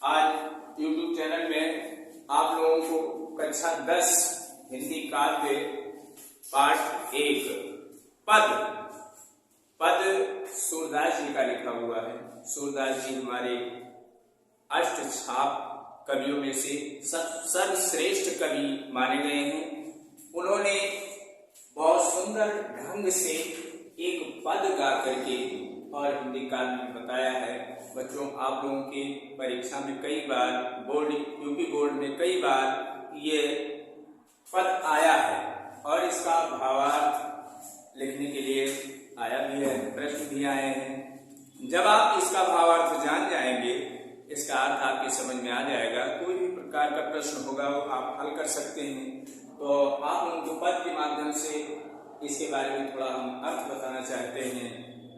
आज YouTube channel में आप लोगों को कक्षा 10 हिंदी काव्य पाठ 1 पद सूरदास जी का लिखा हुआ है। सूरदास जी हमारे अष्टछाप कवियों में से सर्वश्रेष्ठ कवि माने गए हैं। उन्होंने बहुत सुंदर ढंग से एक पद गा करके और हिंदी काव्य में बताया है। बच्चों, आप लोगों की परीक्षा में कई बार यूपी बोर्ड में कई बार ये पद आया है और इसका भावार्थ लिखने के लिए आया भी है, प्रश्न भी आए हैं। जब आप इसका भावार्थ जान जाएंगे, इसका अर्थ आपके समझ में आ जाएगा, कोई भी प्रकार का प्रश्न होगा वो आप हल कर सकते हैं। तो आप लोगों को पद के माध्यम से इसके बारे में थोड़ा हम अर्थ बताना चाहते हैं।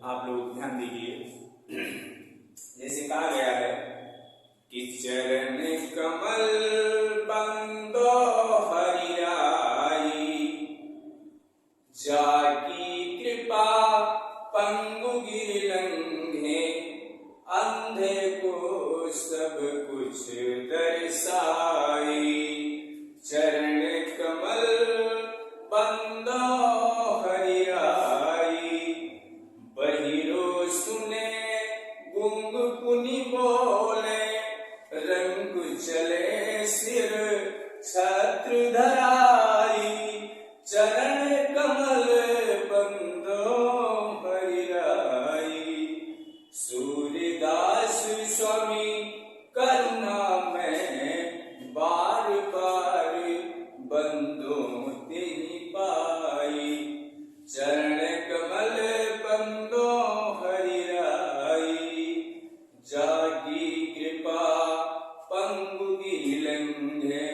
आप लोग ध्यान दीजिए। जैसे कहा गया है कि चरण कमल बंदो हरिराई, जाकी कृपा पंगु गिर लंघे, अंधे को सब कुछ दर्शाई। चरण कमल बंदो हरिराई, बहिरो सुने गुंग पुनि बोले, रंग चले सिर छत्र धराई। चरण कमल बंदो हरिराई, सूरदास स्वामी करुणा में बार बार बंदो तेहि पाई। चरण कमल बंदो हरिराई, जाकी कृपा पंगु गिर लंघे,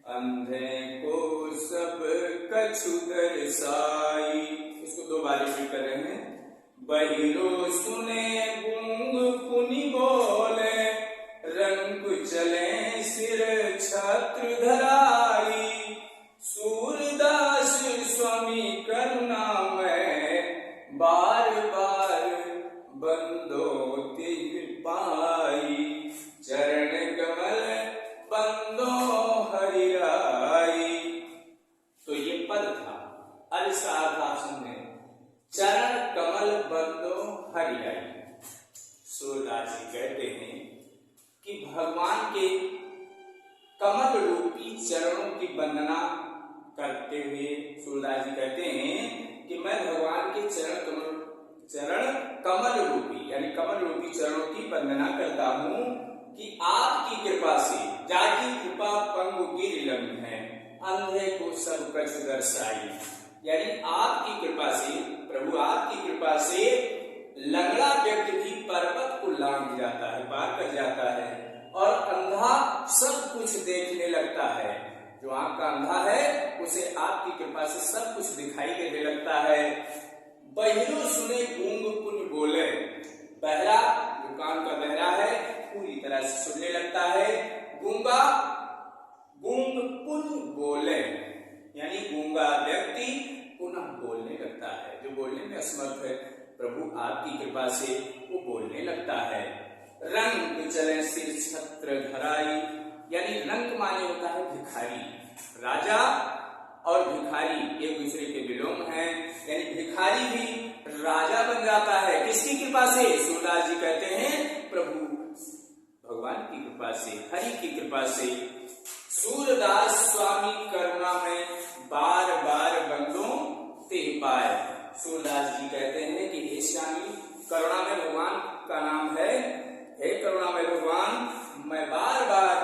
अंधे को सब कछु दर्शाई। इसको दो बार रिपीट कर रहे हैं। बहिरो सुने गुंग पुनि बोले, रंग चले सिर छत्र धराई। सूरदास स्वामी करुणा में बार बार बंदो तेहि पाई। चरण कमल बंदो हरिराई। तो ये पद था। अब इसका अर्थ आप समझे। चरण कमल बंदो हरिराई। सूरदास जी कहते हैं कि भगवान के कमल रूपी चरणों की वंदना करते हुए सूरदास जी कहते हैं कि मैं भगवान के चरण कमल रूपी यानी कमल रूपी चरणों की वंदना करता हूँ कि आपकी कृपा से, जाकी कृपा पंगु गिर लंघे, अंधे को सब कछु दर्शाई। यानी आपकी कृपा से, प्रभु आपकी कृपा से लंगड़ा व्यक्ति भी पर्वत को लांघ जाता है, पार कर जाता है, और अंधा सब कुछ देखने लगता है। जो आंख का अंधा है उसे आपकी कृपा से सब कुछ दिखाई देने लगता है। बहिरो सुने गूंग पुन बोले, बहरा जो कान का बहरा है पूरी तरह से सुनने लगता है। गूंगा गूंग पुन बोले यानी गूंगा व्यक्ति पुनः बोलने लगता है। जो बोलने में असमर्थ है, प्रभु आपकी कृपा से वो बोलने लगता है। रंग चले सिर छत्र धराई, यानी रंग माने होता है भिखारी। राजा और भिखारी एक दूसरे के विलोम हैं, यानी भिखारी भी राजा बन जाता है। किसकी कृपा से? सूरदास जी कहते हैं प्रभु भगवान की कृपा से, हरि की कृपा से। सूरदास स्वामी करुणा में बार बार बंदो तेहि पाए। सूरदास जी कहते हैं कि हे स्वामी, करुणा में भगवान का नाम है। हे करुणा में भगवान, मैं बार बार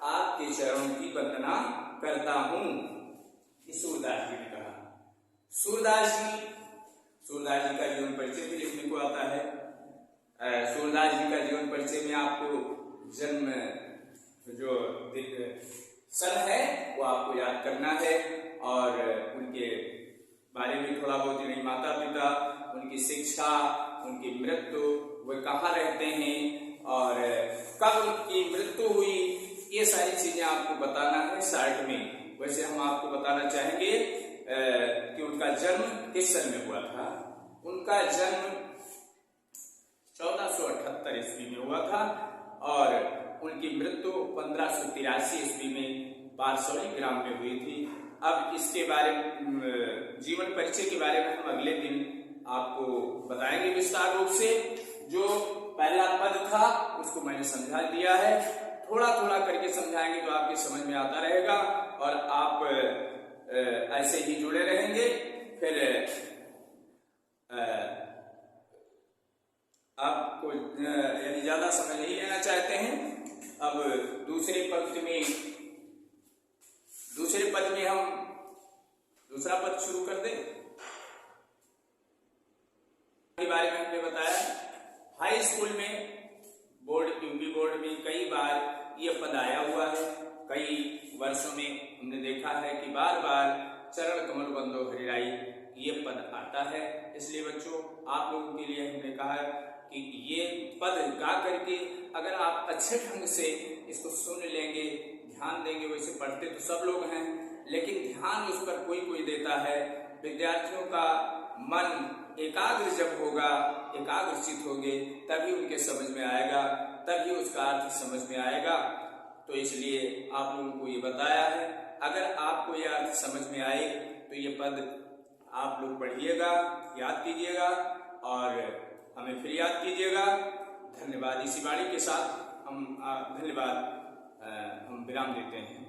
आपके चरणों की वंदना करता हूँ। सूरदास जी ने कहा। सूरदास जी का जीवन परिचय भी लिखने को आता है। सूरदास जी का जीवन परिचय में आपको जन्म जो सन है वो आपको याद करना है, और उनके बारे में थोड़ा बहुत, यानी माता पिता, उनकी शिक्षा, उनकी मृत्यु, वे कहाँ रहते हैं और कब उनकी मृत्यु हुई, ये सारी चीजें आपको बताना है शॉर्ट में। वैसे हम आपको बताना चाहेंगे कि उनका जन्म किस सन में हुआ था। उनका जन्म 1478 ईस्वी में हुआ था और उनकी मृत्यु 1583 ईस्वी में पारसौली ग्राम में हुई थी। अब इसके बारे में जीवन परिचय के बारे में हम अगले दिन आपको बताएंगे विस्तार रूप से। जो पहला पद था उसको मैंने समझा दिया है, थोड़ा थोड़ा करके समझाएंगे तो आपकी समझ में आता रहेगा और आप ऐसे ही जुड़े रहेंगे। फिर आपको यदि ज्यादा समय नहीं लेना चाहते हैं, अब दूसरे पद में हम दूसरा पद शुरू कर दें। के बारे में हमने बताया हाई स्कूल में यूपी बोर्ड में कई बार ये पद आया हुआ है। कई वर्षों में हमने देखा है कि बार बार चरण कमल बंदो हरिराई ये पद आता है। इसलिए बच्चों आप लोगों के लिए हमने कहा कि ये पद गा करके अगर आप अच्छे ढंग से इसको सुन लेंगे, ध्यान देंगे, वैसे पढ़ते तो सब लोग हैं लेकिन ध्यान उस पर कोई कोई देता है। विद्यार्थियों का मन एकाग्र जब होगा, एकाग्रचित होंगे, तभी उनके समझ में आएगा, तभी उसका अर्थ समझ में आएगा। तो इसलिए आप लोगों को ये बताया है। अगर आपको यह अर्थ समझ में आए तो ये पद आप लोग पढ़िएगा, याद कीजिएगा और हमें फिर याद कीजिएगा। धन्यवाद। इसी वाणी के साथ हम विराम देते हैं।